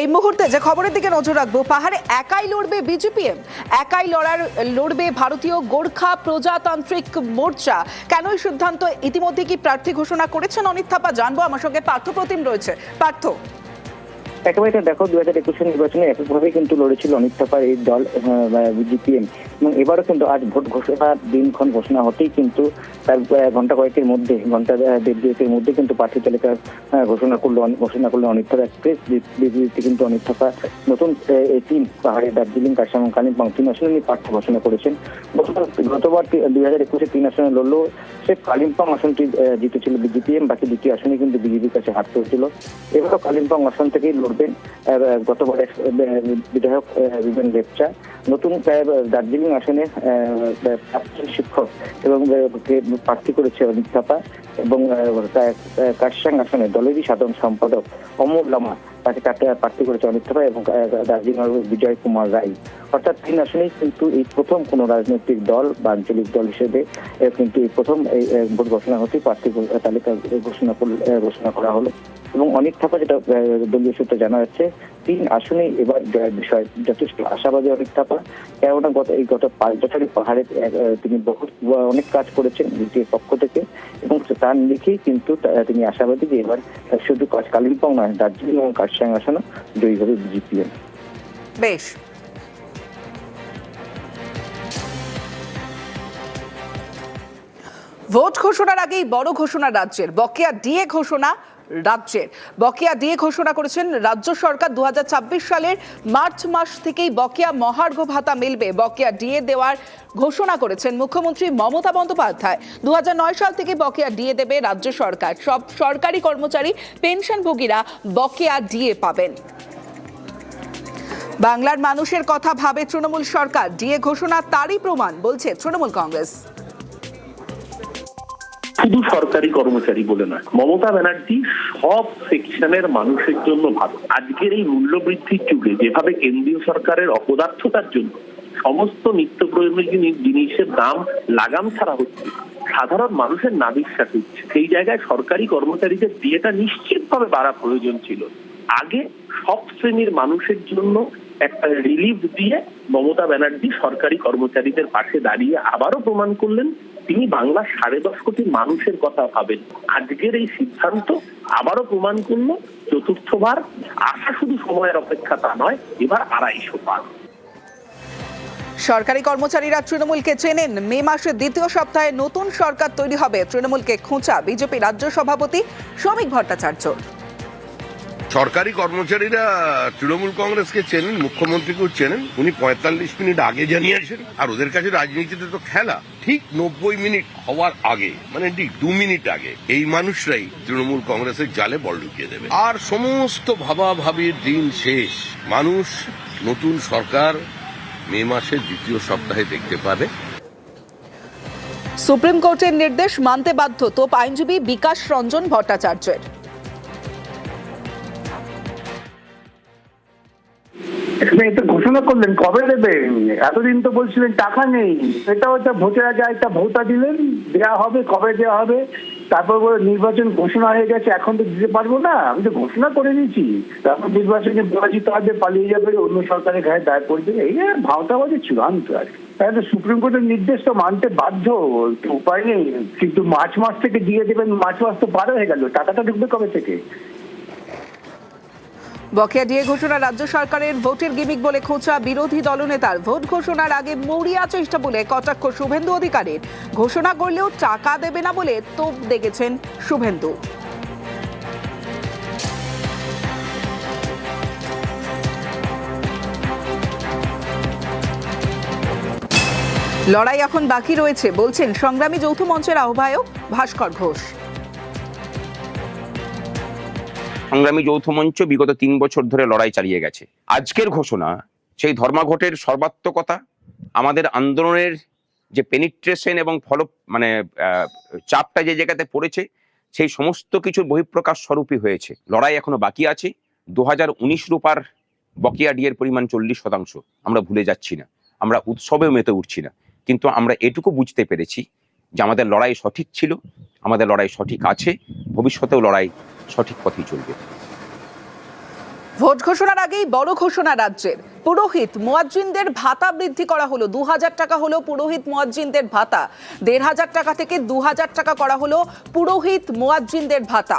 এই মুহূর্তে যে খবরের দিকে নজর রাখবো, পাহাড়ে একাই লড়বে বিজেপিএম, একাই লড়বে ভারতীয় গোর্খা প্রজাতান্ত্রিক মোর্চা। কেন এই সিদ্ধান্ত? ইতিমধ্যে কি প্রার্থী ঘোষণা করেছেন অনিত থাপা? জানবো। আমার সঙ্গে পার্থপ্রতিম রয়েছে। পার্থ, একেবারে দেখো 2021 নির্বাচনে এককভাবে কিন্তু লড়েছিল অনিত থাপার এই দল বিজেপিএম, এবং এবারও কিন্তু আজ ভোট ঘোষণার দিনক্ষণ ঘোষণা হতেই কিন্তু তার ঘন্টা কয়েকের মধ্যে, ঘন্টা দেড় দুয়েকের মধ্যে কিন্তু প্রার্থী তালিকা ঘোষণা করলো অনিত থাপা। এক্সপ্রেস বিবৃতিতে কিন্তু অনিত থাপা নতুন এই তিন পাহাড়ে দার্জিলিং, কার্শিয়াং, কালিম্পং তিন আসনে নিয়ে প্রার্থী ঘোষণা করেছেন। গতবার 2021 তিন আসনে লড়লেও সে কালিম্পং আসনটি জিতেছিল বিজেপিএম, বাকি দুটি আসনে কিন্তু বিজেপির কাছে হারতে হয়েছিল। এবারও কালিম্পং আসন থেকেই লড়বেন গতবার বিধায়ক বিবেন লেপচা। নতুন দার্জিলিং আসনে শিক্ষক এবং প্রার্থী করেছে অনিত থাপা, এবং কার্শিয়াং আসনে দলেরই সাধারণ সম্পাদক অমর লামা তাকে প্রার্থী করেছে অনিত থাপা, এবং দার্জিলিং বিজয় কুমার রায়। অর্থাৎ তিন আসনেই কিন্তু এই প্রথম কোন রাজনৈতিক দল বা আঞ্চলিক দল হিসেবে কিন্তু এই প্রথম এই ভোট ঘোষণা হতে প্রার্থী তালিকা ঘোষণা করা হলো। এবং অনিত থাপা, যেটা দলীয় সূত্রে জানা যাচ্ছে, তিন আসনে এবার বিষয় যথেষ্ট আশাবাদী অনিত থাপা। কেননা গত 5 বছরে পাহাড়ে তিনি অনেক কাজ করেছেন বিজেপির পক্ষ থেকে, এবং তার লিখেই কিন্তু তিনি আশাবাদী যে এবার শুধু কালিম্পং নয়, দার্জিলিং এবং কার্শিয়াং আসনে জয়ী হবে বিজেপিএম। বেশ। ভোট ঘোষণার আগেই বড় ঘোষণা রাজ্যের, বকেয়া ডিএ ঘোষণা রাজ্যের। বকেয়া ডিএ ঘোষণা করেছেন রাজ্য সরকার। 2026 সালের মার্চ মাস থেকেই বকেয়া মহার্ঘ ভাতা মিলবে। বকেয়া ডিএ দেওয়ার ঘোষণা করেছেন মুখ্যমন্ত্রী মমতা বন্দ্যোপাধ্যায়। 2009 সাল থেকে বকেয়া ডিএ দেবে রাজ্য সরকার। সব সরকারি কর্মচারী, পেনশনভোগীরা বকেয়া ডিএ পাবেন। বাংলার মানুষের কথা ভাবে তৃণমূল সরকার, ডিএ ঘোষণা তারই প্রমাণ বলছে তৃণমূল কংগ্রেস। শুধু সরকারি কর্মচারী বলে নয়, মমতা ব্যানার্জি সব সেকশনের মানুষের জন্য ভালো। আজকের এই মূল্যবৃদ্ধির যুগে যেভাবে কেন্দ্রীয় সরকারের অপদার্থতার জন্য সমস্ত নিত্য প্রয়োজনীয় জিনিসের দাম লাগাম ছাড়া হচ্ছে, সাধারণ মানুষের নাবিশ্বাস হচ্ছে, সেই জায়গায় সরকারি কর্মচারীদের ডিএটা নিশ্চিতভাবে বাড়া প্রয়োজন ছিল। আগে সব শ্রেণীর মানুষের জন্য একটা রিলিফ দিয়ে মমতা ব্যানার্জি সরকারি কর্মচারীদের পাশে দাঁড়িয়ে আবারও প্রমাণ করলেন তিনি বাংলার 10.5 কোটি মানুষের কথা ভাবেন। আজকের এই সিদ্ধান্ত আবারও প্রমাণ করলো চতুর্থবার আশা শুধু সময়ের অপেক্ষা তা নয়, এবার 250 পার। সরকারি কর্মচারীরা তৃণমূলকে চেনেন। মে মাসের দ্বিতীয় সপ্তাহে নতুন সরকার তৈরি হবে। তৃণমূলকে খোঁচা বিজেপি রাজ্য সভাপতি শ্রমিক ভট্টাচার্য। সরকারি কর্মচারীরা তৃণমূল কংগ্রেসকে চেনেন, মুখ্যমন্ত্রীকেও চেনেন। উনি 45 মিনিট আগে জানিয়েছেন। আর ওদের কাছে রাজনীতিতে তো খেলা ঠিক 90 মিনিট হওয়ার আগে, মানে ঠিক 2 মিনিট আগে এই মানুষরাই তৃণমূল কংগ্রেসের জালে বল ঢুকিয়ে দেবে। আর সমস্ত ভাবাভাবির দিন শেষ। মানুষ নতুন সরকার মে মাসের দ্বিতীয় সপ্তাহে দেখতে পাবে। সুপ্রিম কোর্টের নির্দেশ মানতে বাধ্য তোপ আইনজীবী বিকাশ রঞ্জন ভট্টাচার্যের। এটা ঘোষণা করলেন, কবে দেবেন? এতদিন তো বলছিলেন টাকা নেই। এটা হচ্ছে ভোটের আগে একটা ভোটা দিলেন, দেওয়া হবে, কবে দেওয়া হবে? তারপর নির্বাচন ঘোষণা হয়ে গেছে, এখন তো দিতে পারবো না, আমি তো ঘোষণা করে দিয়েছি। তারপর নির্বাচনে পরাজিত হবে, পালিয়ে যাবে, অন্য সরকারের ঘায়ে দায় পড়বে। এই ভাওতাবাজি চূড়ান্ত আর কি। তাহলে সুপ্রিম কোর্টের নির্দেশ তো মানতে বাধ্য, উপায় নেই। কিন্তু মার্চ মাস থেকে দিয়ে দেবেন, মার্চ মাস তো পার হয়ে গেল, টাকাটা ঢুকবে কবে থেকে? বকেয়া ডিএ ঘোষণা রাজ্য সরকারের ভোটের গিমিক বলে খোঁচা বিরোধী দলনেতার। ভোট ঘোষণার আগে মরিয়া চেষ্টা বলে কটাক্ষ শুভেন্দু অধিকারীর। ঘোষণা করলেও টাকা দেবে না বলে তোপ দেখেছেন শুভেন্দু। লড়াই এখন বাকি রয়েছে বলছেন সংগ্রামী যৌথ মঞ্চের আহ্বায়ক ভাস্কর ঘোষ। সংগ্রামী যৌথ মঞ্চ বিগত 3 বছর ধরে লড়াই চালিয়ে গেছে। আজকের ঘোষণা সেই ধর্মঘটের সর্বাত্মকতা, আমাদের আন্দোলনের যে পেনিট্রেশন এবং চাপটা যে জায়গাতে পড়েছে, সেই সমস্ত কিছুর বহিঃপ্রকাশ স্বরূপই হয়েছে। লড়াই এখনো বাকি আছে। 2019 রুপার বকেয়া ডিএর পরিমাণ 40%। আমরা ভুলে যাচ্ছি না, আমরা উৎসবেও মেতে উঠছি না, কিন্তু আমরা এটুকু বুঝতে পেরেছি যে আমাদের লড়াই সঠিক ছিল, আমাদের লড়াই সঠিক আছে, ভবিষ্যতেও লড়াই সঠিক পথেই চলবে। ভোট ঘোষণার আগেই বড় ঘোষণা রাজ্যের। পুরোহিত মুয়াজ্জিনদের ভাতা বৃদ্ধি করা হলো। 2000 টাকা হলো পুরোহিত মুয়াজ্জিনদের ভাতা। 1500 টাকা থেকে 2000 টাকা করা হলো পুরোহিত মুয়াজ্জিনদের ভাতা।